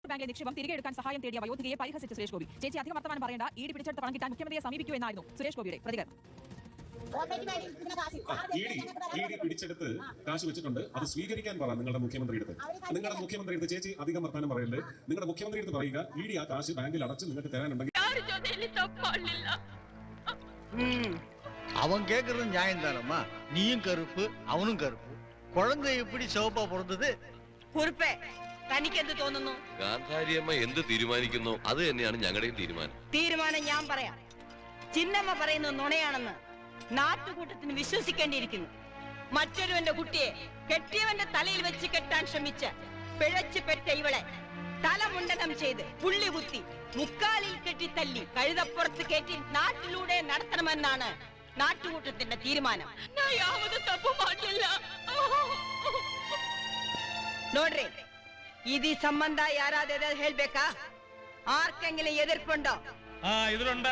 യഥാർത്ഥ ബാങ്കിലെ നിക്ഷേപം തിരികെ എടുക്കാൻ സഹായം തേടിയ വയോധികയെ പരിഹസിച്ച സുരേഷ് ഗോപി. ചേച്ചി അധികം വർത്തമാനം പറയേണ്ട, ഇഡി പിടിച്ചെടുത്ത് പണം കിട്ടാൻ മുഖ്യമന്ത്രിയെ സമീപിക്കൂ എന്നായിരുന്നു സുരേഷ് ഗോപിയുടെ പ്രതികരണം. ഇഡി പിടിച്ചെടുത്ത് കാശ് വെച്ചിട്ടുണ്ട്, അത് സ്വീകരിക്കാൻ പറ നിങ്ങളുടെ മുഖ്യമന്ത്രി അടുത്ത്. ചേച്ചി അധികം വർത്തമാനം പറയല്ലേ, നിങ്ങളുടെ മുഖ്യമന്ത്രി അടുത്ത് പറയുക ഇഡി ആ കാശ് ബാങ്കിൽ അടച്ച് നിങ്ങൾക്ക് തരാനുണ്ടെങ്കിൽ. அவன் கேக்குறது நியாயம் தானம்மா. நீயும் கருப்பு அவனும் கருப்பு, குழந்தை எப்படி சிவப்பா பிறந்தது? കുറുപ്പേ, തനിക്ക് എന്ത് തോന്നുന്നു? ഗാന്ധാരിയമ്മ എന്ത് തീരുമാനിക്കുന്നു അത് തന്നെയാണ് ഞങ്ങളുടെയും തീരുമാനം ഞാൻ പറയാം. ചിന്നമ്മ പറയുന്നത് നുണയാണെന്ന് നാട്ടുകൂട്ടത്തിന് വിശ്വസിക്കേണ്ടിയിരിക്കുന്നു. മറ്റൊരുവന്റെ കുട്ടിയെ കെട്ടിയവന്റെ തലയിൽ വെച്ച് കെട്ടാൻ ശ്രമിച്ച പിഴച്ചു പെറ്റ ഇവളെ തലമുണ്ടനം ചെയ്ത് പുള്ളി കുത്തി മുക്കാലിൽ കെട്ടി തല്ലി കഴുതപ്പുറത്ത് കയറ്റി നാട്ടിലൂടെ നടത്തണമെന്നാണ് ನಾಟುಕೂಟത്തിന്റെ ತೀರ್ಮಾನ. ನಾ ಯಾವುದು ತಪ್ಪು ಮಾಡಲಿಲ್ಲ ನೋಡ್ರಿ. ಈ ಸಂಬಂಧ ಯಾರಾದರೂ ಹೇಳ್ಬೇಕಾ? ಆರ್ಕೆಂಗಿನ ಎದುರ್ಕೊಂಡೋ? ಇದರುಂಡ